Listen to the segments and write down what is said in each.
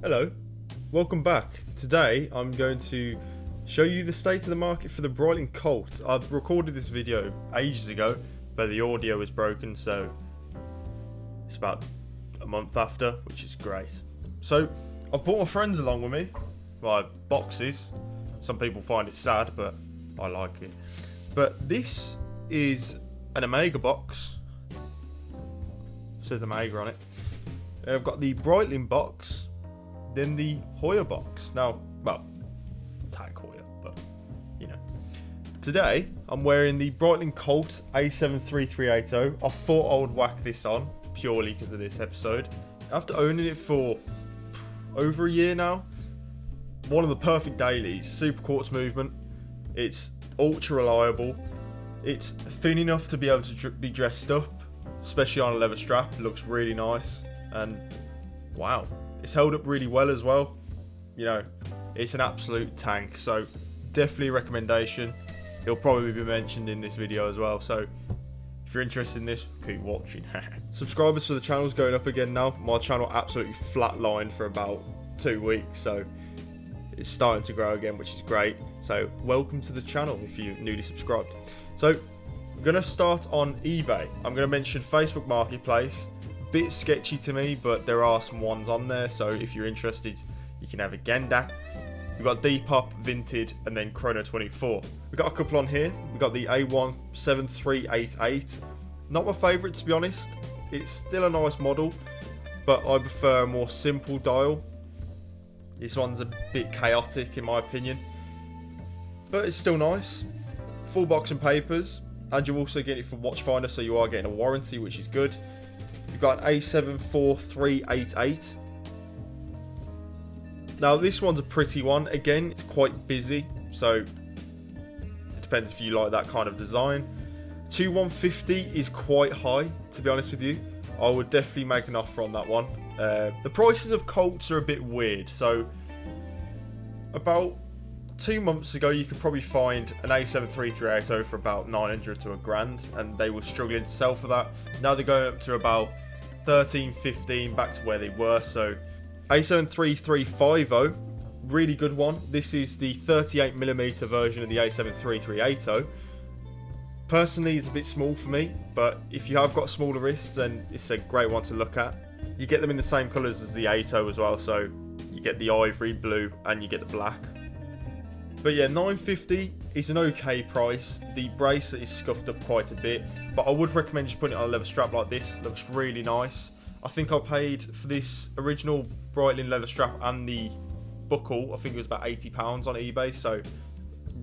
Hello, welcome back. Today I'm going to show you the state of the market for the Breitling Colt. I recorded this video ages ago, but the audio was broken, so it's about a month after, which is great. So I've brought my friends along with me, my boxes. Some people find it sad, but I like it. But this is an Omega box. It says Omega on it. I've got the Breitling box, then the Hoyer box. Now, well, tag Hoyer, but you know. Today, I'm wearing the Breitling Colt A73380. I thought I would whack this on purely because of this episode. After owning it for over a year now, one of the perfect dailies. Super quartz movement. It's ultra reliable. It's thin enough to be able to be dressed up, especially on a leather strap. It looks really nice, and wow. It's held up really well as well. You know, it's an absolute tank. So definitely a recommendation. It'll probably be mentioned in this video as well. So if you're interested in this, keep watching. Subscribers for the channel is going up again now. My channel absolutely flatlined for about 2 weeks. So it's starting to grow again, which is great. So welcome to the channel if you're newly subscribed. So I'm going to start on eBay. I'm going to mention Facebook Marketplace. Bit sketchy to me, but there are some ones on there, so if you're interested you can have a gander. We've got Depop, Vinted, and then Chrono 24. We've got a couple on here. We've got the A17388. Not my favourite, to be honest. It's still a nice model, but I prefer a more simple dial. This one's a bit chaotic in my opinion, but it's still nice. Full box and papers, and you're also getting it from Watchfinder, so you are getting a warranty, which is good. You've got an A74388. Now this one's a pretty one. Again, it's quite busy, so it depends if you like that kind of design. 2150 is quite high, to be honest with you. I would definitely make an offer on that one. The prices of Colts are a bit weird. So about 2 months ago, you could probably find an A73380 for about 900 to $1,000, and they were struggling to sell for that. Now they're going up to about 13, 15, back to where they were. So A73350, really good one. This is the 38mm version of the A73380. Personally, it's a bit small for me, but if you have got smaller wrists, then it's a great one to look at. You get them in the same colours as the 80 as well, so you get the ivory, blue, and you get the black. But yeah, $950 is an okay price. The bracelet is scuffed up quite a bit, but I would recommend just putting it on a leather strap like this. It looks really nice. I think I paid for this original Breitling leather strap and the buckle, I think it was about £80 on eBay, so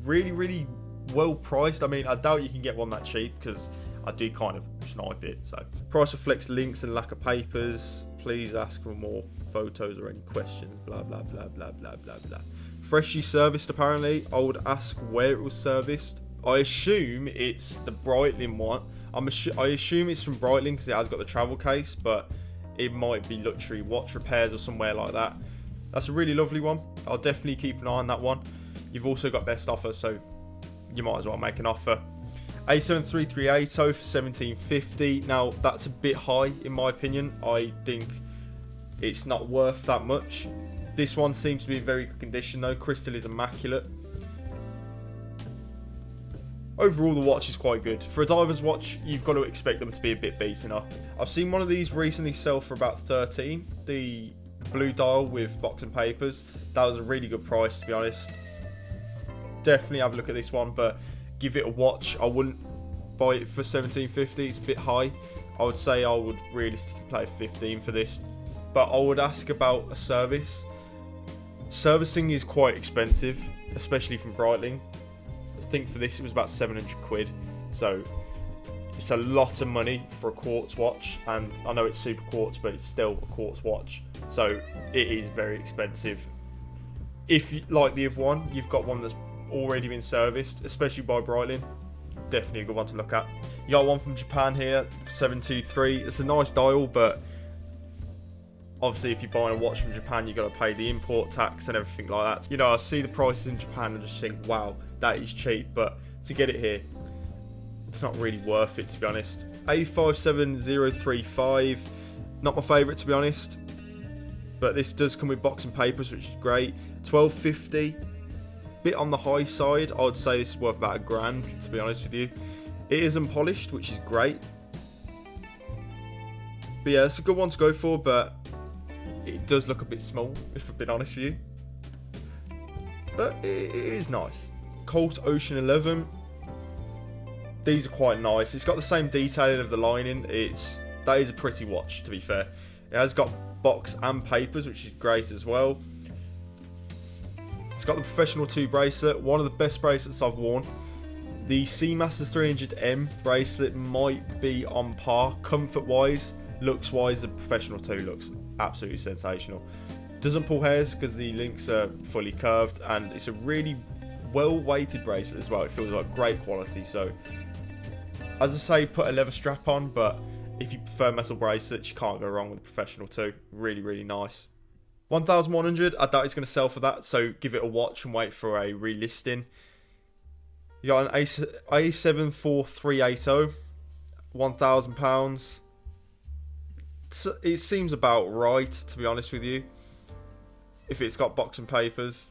really well priced. I mean, I doubt you can get one that cheap because I do kind of snipe it. So price reflects links and lack of papers. Please ask for more photos or any questions, blah blah blah blah blah blah blah. Freshly serviced apparently. I would ask where it was serviced. I assume it's the Breitling one. I assume it's from Breitling because it has got the travel case, but it might be Luxury Watch Repairs or somewhere like that. That's a really lovely one. I'll definitely keep an eye on that one. You've also got best offer, so you might as well make an offer. A73380 for $1,750. Now that's a bit high in my opinion. I think it's not worth that much. This one seems to be in very good condition though. Crystal is immaculate. Overall, the watch is quite good. For a diver's watch, you've got to expect them to be a bit beaten up. I've seen one of these recently sell for about 13. The blue dial with box and papers. That was a really good price, to be honest. Definitely have a look at this one, but give it a watch. I wouldn't buy it for $1,750. It's a bit high. I would say I would realistically pay $15 for this. But I would ask about a service. Servicing is quite expensive, especially from Breitling. I think for this it was about 700 quid, so it's a lot of money for a quartz watch, and I know it's super quartz, but it's still a quartz watch, so it is very expensive. If you like the other one, you've got one that's already been serviced, especially by Breitling, definitely a good one to look at. You got one from Japan here, 723. It's a nice dial, but obviously if you're buying a watch from Japan, you've got to pay the import tax and everything like that. You know, I see the prices in Japan and just think, wow, that is cheap, but to get it here, it's not really worth it, to be honest. A57035, not my favourite, to be honest. but this does come with box and papers, which is great. $12.50, bit on the high side. I would say this is worth about £1,000, to be honest with you. It is unpolished, which is great. But yeah, it's a good one to go for, but it does look a bit small, if I've been honest with you. But it is nice. Colt Ocean 11. These are quite nice. It's got the same detailing of the lining. That is a pretty watch, to be fair. It has got box and papers, which is great as well. It's got the Professional 2 bracelet, one of the best bracelets I've worn. The Seamasters 300M bracelet might be on par, comfort-wise. Looks-wise, the Professional 2 looks absolutely sensational. Doesn't pull hairs because the links are fully curved, and it's a really well-weighted bracelet as well. It feels like great quality. So, as I say, put a leather strap on, but if you prefer metal bracelets, you can't go wrong with the Professional 2. Really, really nice. 1,100. I doubt it's going to sell for that, so give it a watch and wait for a relisting. You got an A74380, £1,000. It seems about right, to be honest with you. If it's got box and papers.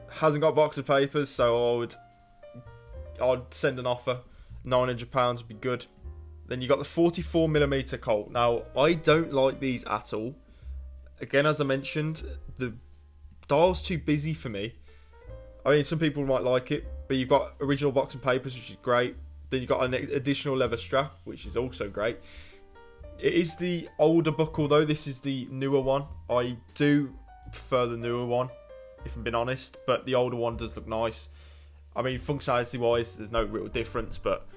Hasn't got box and papers, so I'd send an offer. £900 would be good. Then you got the 44mm Colt. Now, I don't like these at all. Again, as I mentioned, the dial's too busy for me. I mean, some people might like it, but you've got original box and papers, which is great. Then you've got an additional leather strap, which is also great. It is the older buckle though. This is the newer one. I do prefer the newer one, if I'm being honest, but the older one does look nice. I mean, functionality wise, there's no real difference, but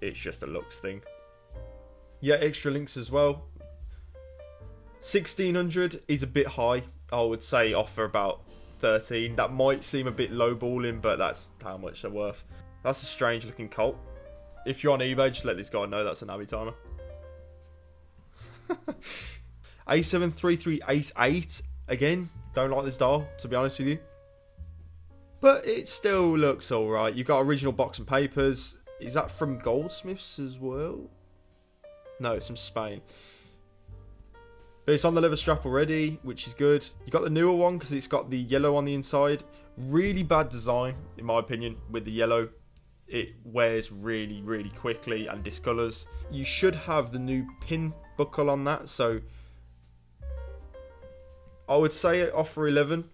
it's just a looks thing. Yeah, extra links as well. 1,600 is a bit high. I would say offer about 13. That might seem a bit lowballing, but that's how much they're worth. That's a strange looking Colt. If you're on eBay, just let this guy know that's an Abbey timer. A73388. Again, don't like this dial, to be honest with you. But it still looks alright. You've got original box and papers. Is that from Goldsmiths as well? No, it's from Spain. But it's on the leather strap already, which is good. You got the newer one because it's got the yellow on the inside. Really bad design, in my opinion, with the yellow. It wears really, really quickly and discolours. You should have the new pin buckle on that, so I would say offer 11.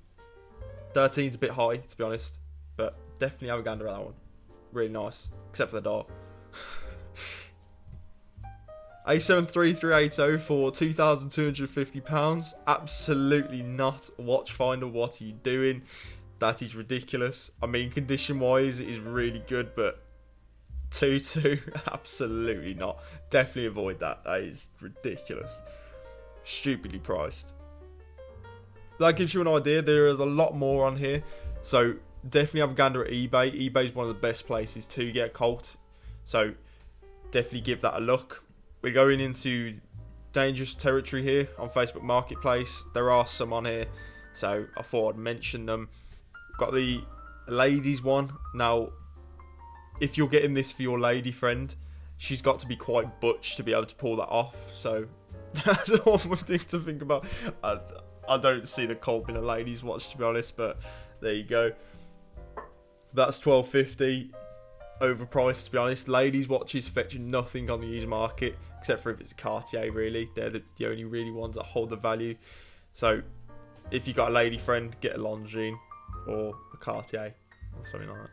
13's a bit high, to be honest, but definitely have a gander at that one. Really nice, except for the dart. A73380 for £2,250. Absolutely not. Watchfinder, what are you doing? That is ridiculous. I mean, condition-wise, it is really good, but 2.2, absolutely not. Definitely avoid that. That is ridiculous. Stupidly priced. That gives you an idea. There is a lot more on here, so definitely have a gander at eBay. eBay is one of the best places to get a Colt, so definitely give that a look. We're going into dangerous territory here on Facebook Marketplace. There are some on here, so I thought I'd mention them. Got the ladies one. Now, if you're getting this for your lady friend, she's got to be quite butch to be able to pull that off. So that's one thing to think about. I don't see the Colt in a ladies watch, to be honest, but there you go. That's $12.50. Overpriced, to be honest. Ladies watches fetch nothing on the used market, except for if it's a Cartier, really. They're the only really ones that hold the value. So if you got a lady friend, get a Longines or a Cartier or something like that.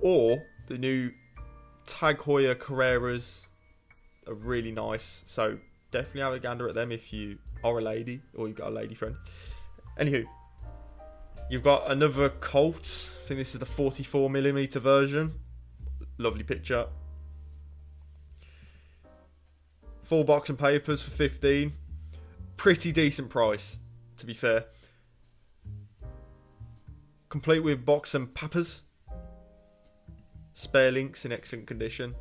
Or the new Tag Heuer Carreras are really nice, so definitely have a gander at them if you are a lady or you've got a lady friend. Anywho, you've got another Colt. I think this is the 44mm version. Lovely picture. Full box and papers for 15. Pretty decent price, to be fair. Complete with box and papers. Spare links in excellent condition.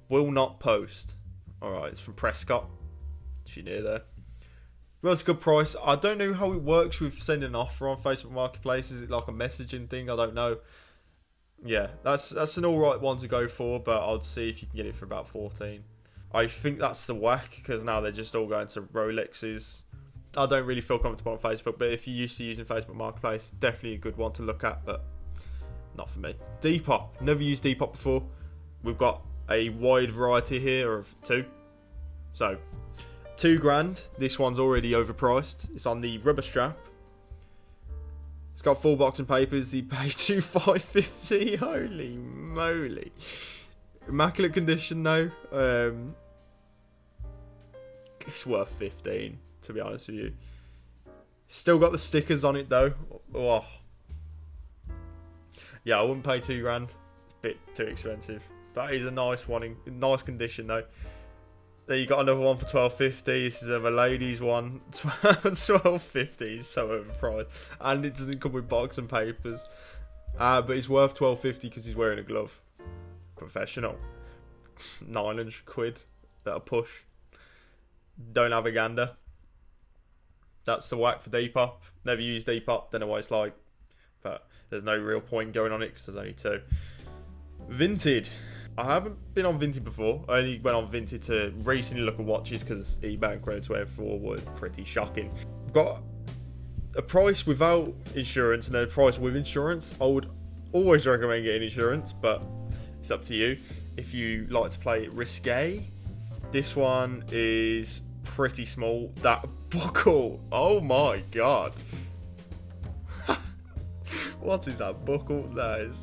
Will not post. Alright, it's from Prescott. She near there. Well, it's a good price. I don't know how it works with sending an offer on Facebook Marketplace. Is it like a messaging thing? I don't know. Yeah, that's an alright one to go for, but I'd see if you can get it for about 14. I think that's the whack, because now they're just all going to Rolexes. I don't really feel comfortable on Facebook, but if you're used to using Facebook Marketplace, definitely a good one to look at, but not for me. Depop, never used Depop before. We've got a wide variety here of two. So, $2,000. This one's already overpriced. It's on the rubber strap. It's got full box and papers. He paid $2,550. Holy moly! Immaculate condition though. It's worth 15, to be honest with you. Still got the stickers on it though. Oh. Yeah, I wouldn't pay $2,000. It's a bit too expensive. That is a nice one, in nice condition though. Then you got another one for $12.50. This is a ladies one. $12.50 is so overpriced, and it doesn't come with box and papers. But it's worth $12.50 because he's wearing a glove. Professional. 900 quid. That'll push. Don't have a gander. That's the whack for Depop. Never used Depop. Don't know what it's like, but there's no real point going on it because there's only two. Vinted. I haven't been on Vinted before. I only went on Vinted to recently look at watches because eBay and Chrono24 were pretty shocking. Got a price without insurance and then a price with insurance. I would always recommend getting insurance, but it's up to you. If you like to play it risque, this one is pretty small. That buckle, oh my god. What is that buckle? That is...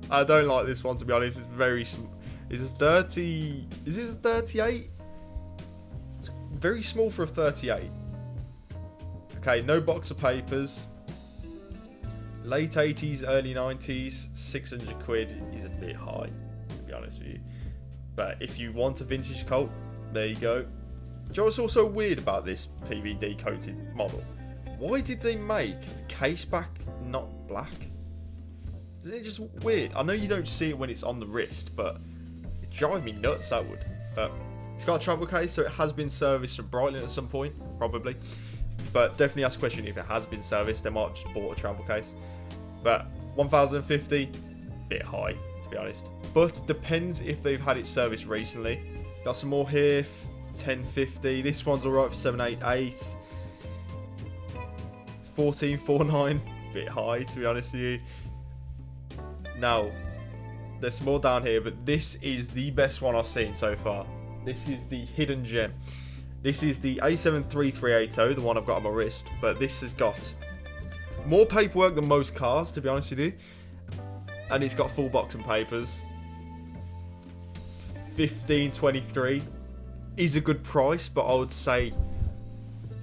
I don't like this one, to be honest. It's very small. Is this 30? Is this a 38? It's very small for a 38. Okay, no box of papers. Late 80s, early 90s. 600 quid is a bit high, to be honest with you. But if you want a vintage Colt, there you go. Do you know what's also weird about this PVD coated model? Why did they make the case back not black? Isn't it just weird? I know you don't see it when it's on the wrist, but it drives me nuts, that would. It's got a travel case, so it has been serviced from Breitling at some point, probably. But definitely ask a question if it has been serviced. They might have just bought a travel case. But $1,050, bit high, to be honest. But depends if they've had it serviced recently. Got some more here, $10.50. This one's alright for $7.88. $14.49, bit high, to be honest with you. Now, there's some more down here, but this is the best one I've seen so far. This is the hidden gem. This is the A73380, the one I've got on my wrist, but this has got more paperwork than most cars, to be honest with you. And it's got full box and papers. $15.23 is a good price, but I would say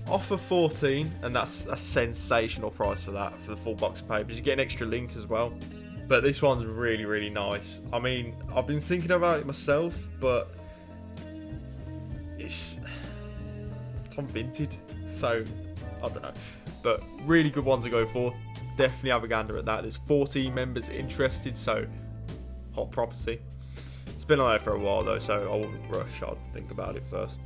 offer 14, and that's a sensational price for that, for the full box of papers. You get an extra link as well. But this one's really, really nice. I mean, I've been thinking about it myself, but it's on Vinted, so I don't know. But really good one to go for. Definitely have a gander at that. There's 14 members interested, so hot property. It's been on there for a while though, so I wouldn't rush. I'd think about it first.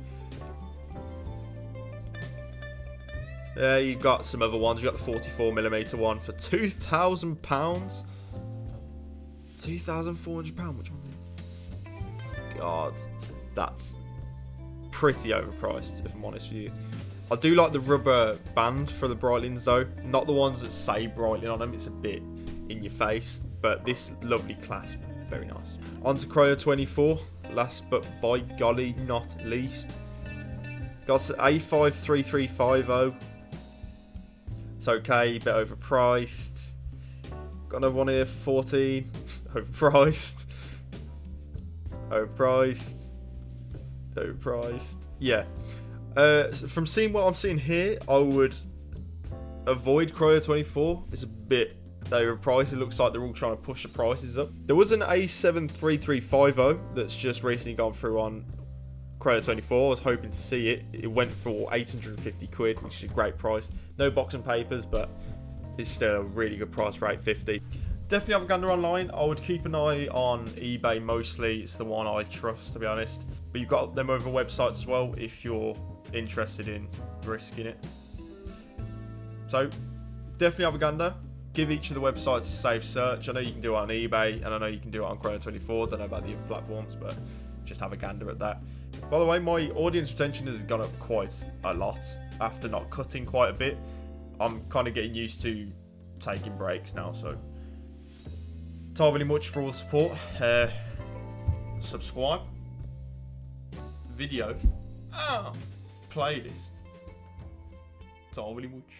There you've got some other ones. You've got the 44mm one for £2,000. £2,400. Which one? God, that's pretty overpriced, if I'm honest with you. I do like the rubber band for the Breitlings though. Not the ones that say Breitling on them. It's a bit in your face. But this lovely clasp, very nice. On to Chrono24. Last but by golly not least. Got A53350. It's okay, bit overpriced. Got another one here for 14. Overpriced. Yeah. From seeing what I'm seeing here, I would avoid Chrono24. It's a bit overpriced. It looks like they're all trying to push the prices up. There was an A73350 that's just recently gone through on Chrono24. I was hoping to see it. It went for 850 quid, which is a great price. No box and papers, but it's still a really good price for 850. Definitely have a gander online. I would keep an eye on eBay mostly. It's the one I trust, to be honest. But you've got them over websites as well if you're interested in risking it. So definitely have a gander. Give each of the websites a safe search. I know you can do it on eBay and I know you can do it on Chrono24. Don't know about the other platforms, but just have a gander at that. By the way, my audience retention has gone up quite a lot. after not cutting quite a bit. I'm kind of getting used to taking breaks now, so not really much for all the support. Subscribe, video, playlist. Not really much.